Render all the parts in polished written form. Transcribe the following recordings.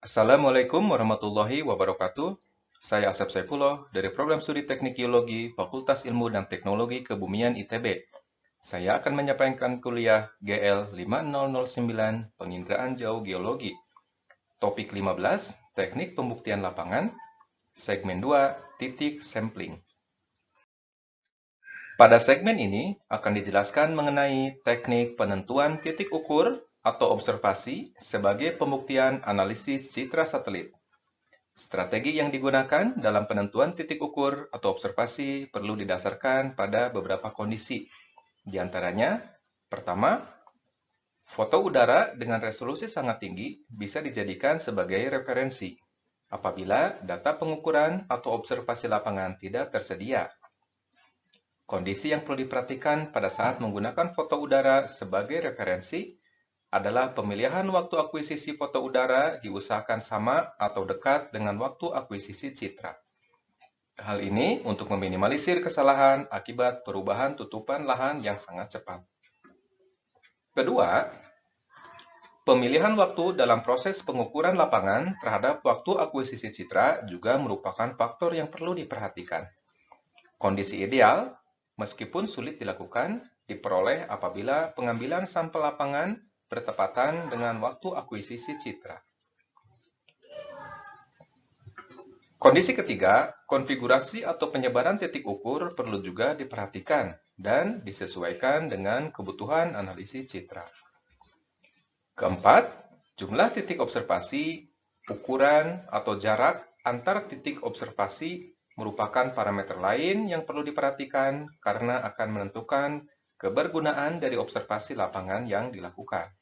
Assalamualaikum warahmatullahi wabarakatuh. Saya Asep Saifullah dari Program Studi Teknik Geologi Fakultas Ilmu dan Teknologi Kebumian ITB. Saya akan menyampaikan kuliah GL 5009 Penginderaan Jauh Geologi. Topik 15, Teknik Pembuktian Lapangan. Segmen 2, Titik Sampling. Pada segmen ini akan dijelaskan mengenai teknik penentuan titik ukur atau observasi sebagai pembuktian analisis citra satelit. Strategi yang digunakan dalam penentuan titik ukur atau observasi perlu didasarkan pada beberapa kondisi. Di antaranya, pertama, foto udara dengan resolusi sangat tinggi bisa dijadikan sebagai referensi apabila data pengukuran atau observasi lapangan tidak tersedia. Kondisi yang perlu diperhatikan pada saat menggunakan foto udara sebagai referensi adalah pemilihan waktu akuisisi foto udara diusahakan sama atau dekat dengan waktu akuisisi citra. Hal ini untuk meminimalisir kesalahan akibat perubahan tutupan lahan yang sangat cepat. Kedua, pemilihan waktu dalam proses pengukuran lapangan terhadap waktu akuisisi citra juga merupakan faktor yang perlu diperhatikan. Kondisi ideal, meskipun sulit dilakukan, diperoleh apabila pengambilan sampel lapangan bertepatan dengan waktu akuisisi citra. Kondisi ketiga, konfigurasi atau penyebaran titik ukur perlu juga diperhatikan dan disesuaikan dengan kebutuhan analisis citra. Keempat, jumlah titik observasi, ukuran atau jarak antar titik observasi merupakan parameter lain yang perlu diperhatikan karena akan menentukan kebergunaan dari observasi lapangan yang dilakukan.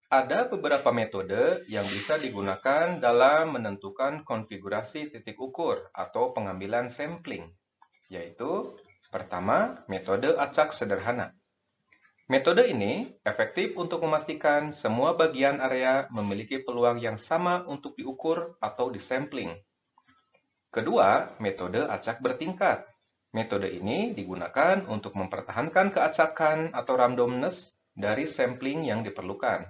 Ada beberapa metode yang bisa digunakan dalam menentukan konfigurasi titik ukur atau pengambilan sampling, yaitu pertama, metode acak sederhana. Metode ini efektif untuk memastikan semua bagian area memiliki peluang yang sama untuk diukur atau disampling. Kedua, metode acak bertingkat. Metode ini digunakan untuk mempertahankan keacakan atau randomness dari sampling yang diperlukan.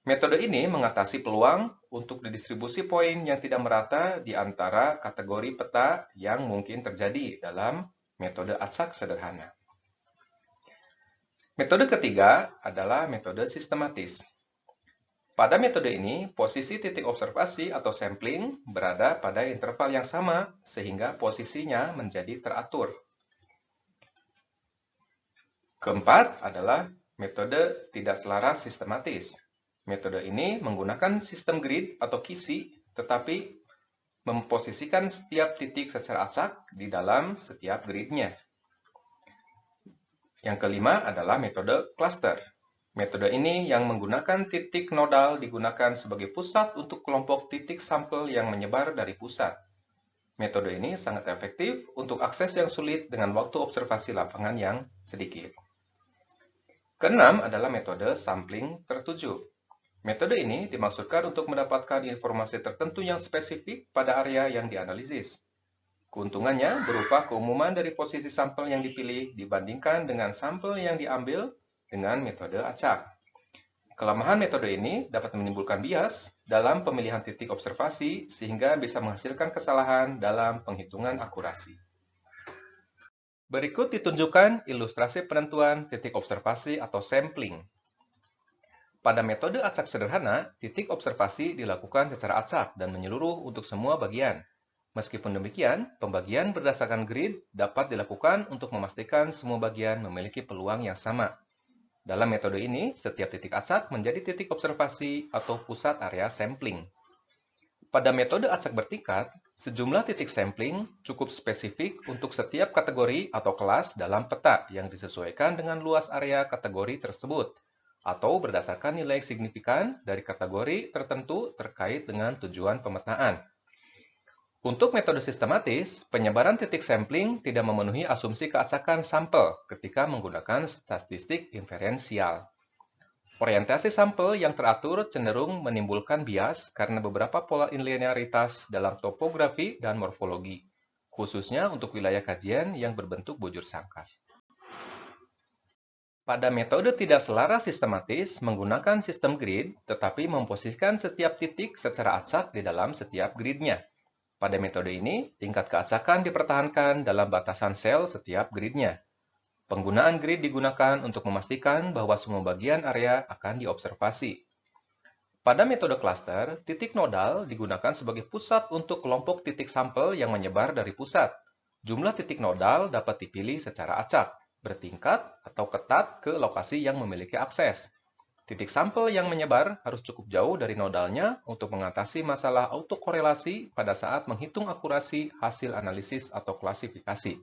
Metode ini mengatasi peluang untuk didistribusi poin yang tidak merata di antara kategori peta yang mungkin terjadi dalam metode acak sederhana. Metode ketiga adalah metode sistematis. Pada metode ini, posisi titik observasi atau sampling berada pada interval yang sama sehingga posisinya menjadi teratur. Keempat adalah metode tidak selaras sistematis. Metode ini menggunakan sistem grid atau kisi, tetapi memposisikan setiap titik secara acak di dalam setiap gridnya. Yang kelima adalah metode cluster. Metode ini yang menggunakan titik nodal digunakan sebagai pusat untuk kelompok titik sampel yang menyebar dari pusat. Metode ini sangat efektif untuk akses yang sulit dengan waktu observasi lapangan yang sedikit. Keenam adalah metode sampling tertuju. Metode ini dimaksudkan untuk mendapatkan informasi tertentu yang spesifik pada area yang dianalisis. Keuntungannya berupa keumuman dari posisi sampel yang dipilih dibandingkan dengan sampel yang diambil dengan metode acak. Kelemahan metode ini dapat menimbulkan bias dalam pemilihan titik observasi sehingga bisa menghasilkan kesalahan dalam penghitungan akurasi. Berikut ditunjukkan ilustrasi penentuan titik observasi atau sampling. Pada metode acak sederhana, titik observasi dilakukan secara acak dan menyeluruh untuk semua bagian. Meskipun demikian, pembagian berdasarkan grid dapat dilakukan untuk memastikan semua bagian memiliki peluang yang sama. Dalam metode ini, setiap titik acak menjadi titik observasi atau pusat area sampling. Pada metode acak bertingkat, sejumlah titik sampling cukup spesifik untuk setiap kategori atau kelas dalam peta yang disesuaikan dengan luas area kategori tersebut, atau berdasarkan nilai signifikan dari kategori tertentu terkait dengan tujuan pemetaan. Untuk metode sistematis, penyebaran titik sampling tidak memenuhi asumsi keacakan sampel ketika menggunakan statistik inferensial. Orientasi sampel yang teratur cenderung menimbulkan bias karena beberapa pola linearitas dalam topografi dan morfologi, khususnya untuk wilayah kajian yang berbentuk bujur sangkar. Pada metode tidak selaras sistematis menggunakan sistem grid, tetapi memposisikan setiap titik secara acak di dalam setiap gridnya. Pada metode ini, tingkat keacakan dipertahankan dalam batasan sel setiap gridnya. Penggunaan grid digunakan untuk memastikan bahwa semua bagian area akan diobservasi. Pada metode cluster, titik nodal digunakan sebagai pusat untuk kelompok titik sampel yang menyebar dari pusat. Jumlah titik nodal dapat dipilih secara acak, bertingkat, atau ketat ke lokasi yang memiliki akses. Titik sampel yang menyebar harus cukup jauh dari nodalnya untuk mengatasi masalah autokorelasi pada saat menghitung akurasi hasil analisis atau klasifikasi.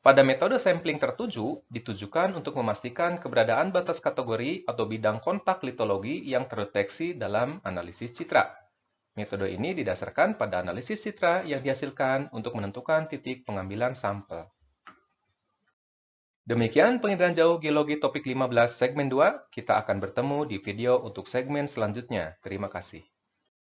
Pada metode sampling tertuju, ditujukan untuk memastikan keberadaan batas kategori atau bidang kontak litologi yang terdeteksi dalam analisis citra. Metode ini didasarkan pada analisis citra yang dihasilkan untuk menentukan titik pengambilan sampel. Demikian penginderaan jauh geologi topik 15 segmen 2. Kita akan bertemu di video untuk segmen selanjutnya. Terima kasih.